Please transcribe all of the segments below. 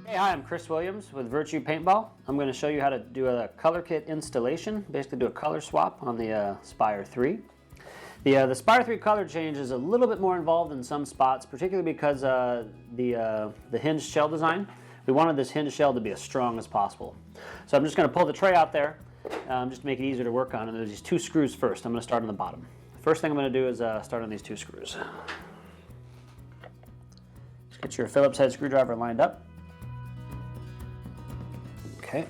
Hey, hi, I'm Chris Williams with Virtue Paintball. I'm going to show you how to do a color kit installation, basically do a color swap on the Spire 3. The Spire 3 color change is a little bit more involved in some spots, particularly because the hinged shell design. We wanted this hinged shell to be as strong as possible. So I'm just going to pull the tray out there just to make it easier to work on. And there's these two screws first. I'm going to start on the bottom. First thing I'm going to do is start on these two screws. Just get your Phillips head screwdriver lined up. Okay,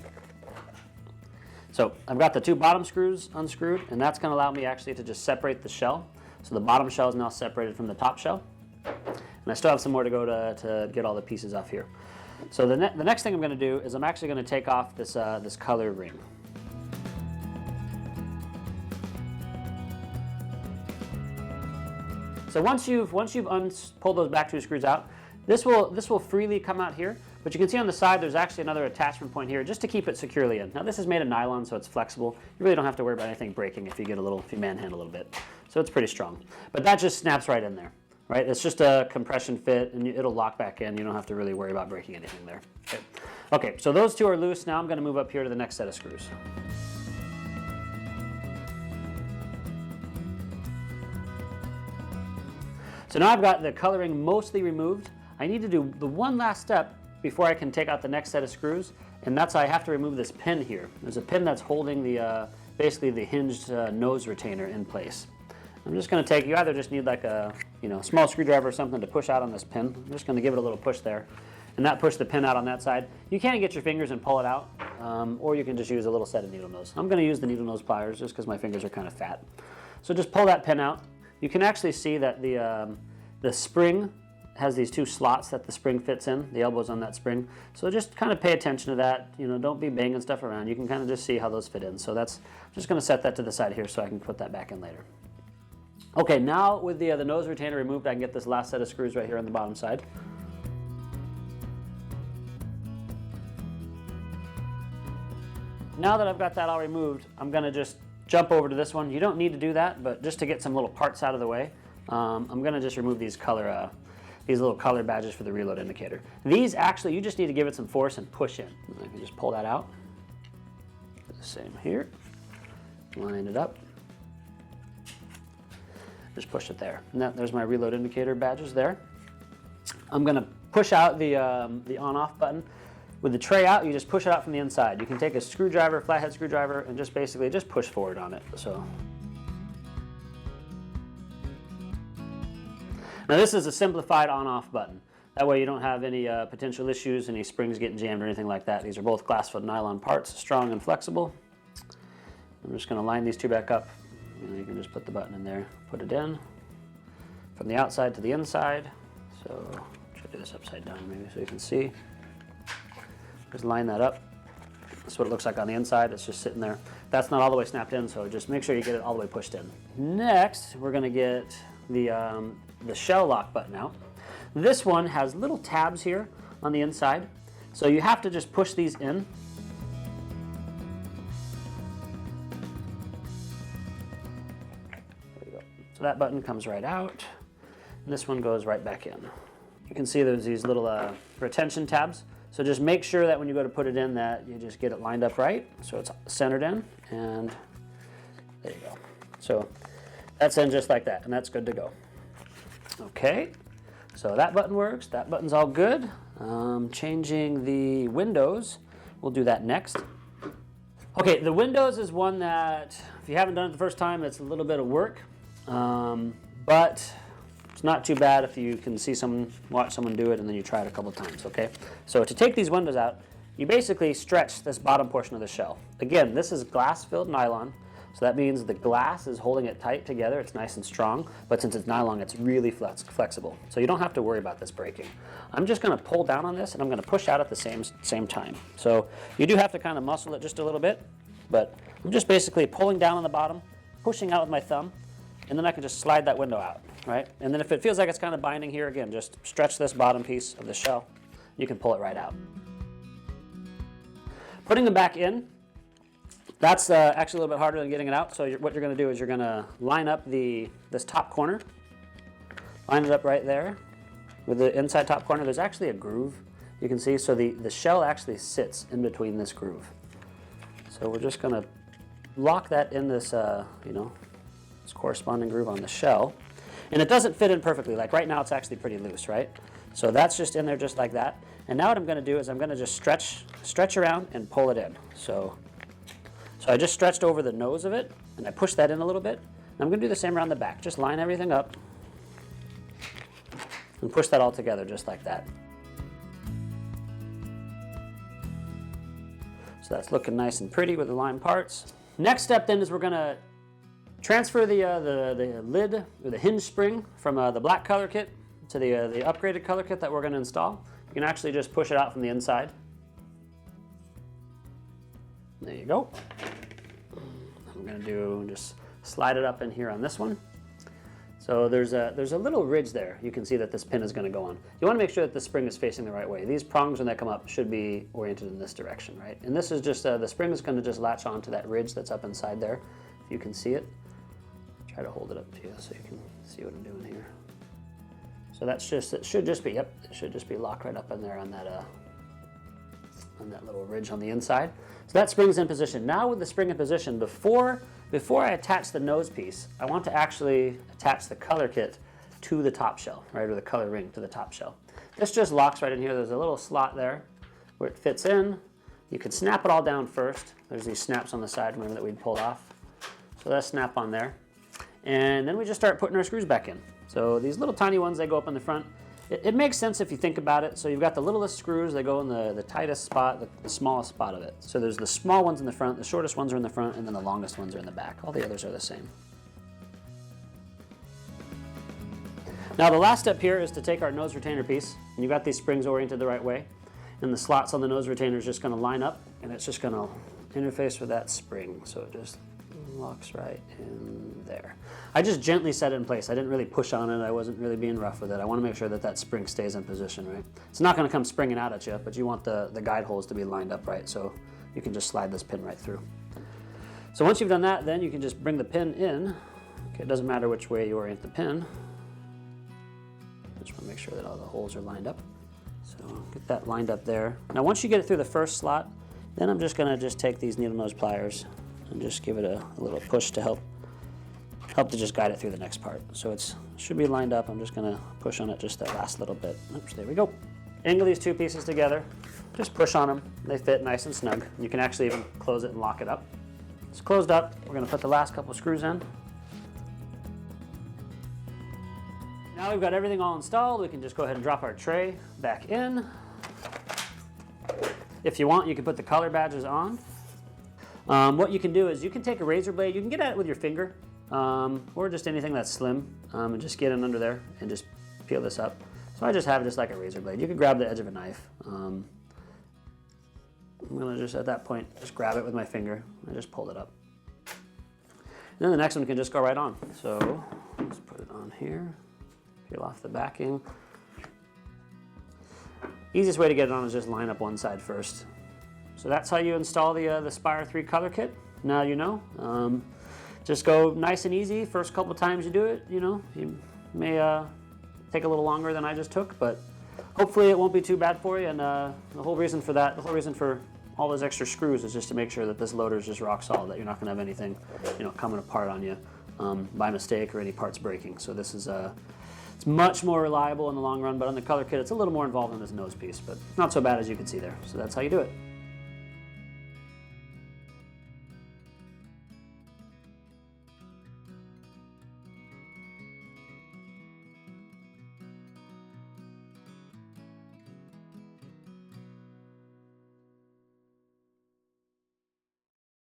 so I've got the two bottom screws unscrewed, and that's going to allow me actually to just separate the shell. So the bottom shell is now separated from the top shell, and I still have some more to go to get all the pieces off here. So the next thing I'm going to do is I'm actually going to take off this this color ring. So once you've pulled those back two screws out, this will freely come out here. But you can see on the side there's actually another attachment point here just to keep it securely in. Now this is made of nylon, so it's flexible. You really don't have to worry about anything breaking if you manhandle a little bit. So it's pretty strong. But that just snaps right in there, right? It's just a compression fit and it'll lock back in. You don't have to really worry about breaking anything there. Okay, so those two are loose. Now I'm going to move up here to the next set of screws. So now I've got the coloring mostly removed. I need to do the one last step before I can take out the next set of screws, and that's I have to remove this pin here. There's a pin that's holding the basically the hinged nose retainer in place. I'm just going to take, you either just need like a small screwdriver or something to push out on this pin. I'm just going to give it a little push there, and that pushed the pin out on that side. You can get your fingers and pull it out, or you can just use a little set of needle nose. I'm going to use the needle nose pliers just because my fingers are kind of fat. So just pull that pin out. You can actually see that the spring has these two slots that the spring fits in, the elbows on that spring. So just kind of pay attention to that. Don't be banging stuff around. You can kind of just see how those fit in. So I'm just going to set that to the side here so I can put that back in later. Okay, now with the nose retainer removed, I can get this last set of screws right here on the bottom side. Now that I've got that all removed, I'm going to just jump over to this one. You don't need to do that, but just to get some little parts out of the way, I'm going to just remove these little color badges for the reload indicator. These actually, you just need to give it some force and push in. I can just pull that out. The same here. Line it up. Just push it there. And there's my reload indicator badges there. I'm going to push out the on-off button. With the tray out, you just push it out from the inside. You can take a screwdriver, flathead screwdriver, and just basically just push forward on it. So. Now this is a simplified on-off button. That way you don't have any potential issues, any springs getting jammed or anything like that. These are both glass-filled nylon parts, strong and flexible. I'm just going to line these two back up. You can just put the button in there, put it in from the outside to the inside. So try to do this upside down maybe so you can see. Just line that up. That's what it looks like on the inside. It's just sitting there. That's not all the way snapped in, so just make sure you get it all the way pushed in. Next, we're going to get the shell lock button out. This one has little tabs here on the inside, so you have to just push these in. There you go. So that button comes right out, and this one goes right back in. You can see there's these little retention tabs, so just make sure that when you go to put it in that you just get it lined up right, so it's centered in, and there you go. So that's in just like that, and that's good to go. Okay, so that button works. That button's all good. Changing the windows, we'll do that next. Okay, the windows is one that, if you haven't done it the first time, it's a little bit of work, but it's not too bad if you can watch someone do it and then you try it a couple times, okay? So to take these windows out, you basically stretch this bottom portion of the shell. Again, this is glass-filled nylon. So that means the glass is holding it tight together. It's nice and strong, but since it's nylon, it's really flexible. So you don't have to worry about this breaking. I'm just going to pull down on this, and I'm going to push out at the same time. So you do have to kind of muscle it just a little bit, but I'm just basically pulling down on the bottom, pushing out with my thumb, and then I can just slide that window out, right? And then if it feels like it's kind of binding here, again, just stretch this bottom piece of the shell. You can pull it right out. Putting them back in, that's actually a little bit harder than getting it out. So what you're going to do is you're going to line up this top corner, line it up right there with the inside top corner. There's actually a groove You can see, so the shell actually sits in between this groove. So we're just gonna lock that in this, you know, this corresponding groove on the shell. And it doesn't fit in perfectly. Like right now it's actually pretty loose, right? So that's just in there just like that. And now what I'm gonna do is I'm gonna just stretch around and pull it in. So I just stretched over the nose of it and I pushed that in a little bit. And I'm gonna do the same around the back. Just line everything up and push that all together just like that. So that's looking nice and pretty with the lined parts. Next step then is we're gonna transfer the lid or the hinge spring from the black color kit to the upgraded color kit that we're gonna install. You can actually just push it out from the inside. There you go. I'm gonna just slide it up in here on this one. So there's a little ridge there. You can see that this pin is going to go on. You want to make sure that the spring is facing the right way. These prongs when they come up should be oriented in this direction, right? And this is just, the spring is going to just latch onto that ridge that's up inside there. If you can see it. Try to hold it up to you so you can see what I'm doing here. So that's just, it should just be, yep, it should just be locked right up in there on that little ridge on the inside. So that spring's in position. Now with the spring in position, before I attach the nose piece, I want to actually attach the color kit to the top shell, right, or the color ring to the top shell. This just locks right in here. There's a little slot there where it fits in. You can snap it all down first. There's these snaps on the side, remember, that we'd pulled off. So that's snap on there. And then we just start putting our screws back in. So these little tiny ones, they go up in the front. It makes sense if you think about it. So you've got the littlest screws, they go in the tightest spot, the smallest spot of it. So there's the small ones in the front, the shortest ones are in the front, and then the longest ones are in the back. All the others are the same. Now the last step here is to take our nose retainer piece, and you've got these springs oriented the right way, and the slots on the nose retainer is just going to line up, and it's just going to interface with that spring. So it just locks right in there. I just gently set it in place. I didn't really push on it. I wasn't really being rough with it. I want to make sure that that spring stays in position, right? It's not going to come springing out at you, but you want the guide holes to be lined up right, so you can just slide this pin right through. So once you've done that, then you can just bring the pin in. Okay, it doesn't matter which way you orient the pin. Just want to make sure that all the holes are lined up. So get that lined up there. Now once you get it through the first slot, then I'm just going to take these needle nose pliers and just give it a little push to help to just guide it through the next part. So it should be lined up. I'm just going to push on it just that last little bit. Oops, there we go. Angle these two pieces together. Just push on them. They fit nice and snug. You can actually even close it and lock it up. It's closed up. We're going to put the last couple screws in. Now we've got everything all installed. We can just go ahead and drop our tray back in. If you want, you can put the color badges on. What you can do is you can take a razor blade, you can get at it with your finger, or just anything that's slim, and just get in under there and just peel this up. So I just have it just like a razor blade. You can grab the edge of a knife. I'm gonna just, at that point, just grab it with my finger and just pull it up. And then the next one can just go right on. So let's put it on here, peel off the backing. Easiest way to get it on is just line up one side first. So that's how you install the Spire 3 color kit. Now you know. Just go nice and easy. First couple times you do it, you know, you may take a little longer than I just took, but hopefully it won't be too bad for you. And the whole reason for that, the whole reason for all those extra screws is just to make sure that this loader is just rock solid, that you're not going to have anything, you know, coming apart on you by mistake or any parts breaking. So this is it's much more reliable in the long run, but on the color kit it's a little more involved in this nose piece, but not so bad as you can see there. So that's how you do it.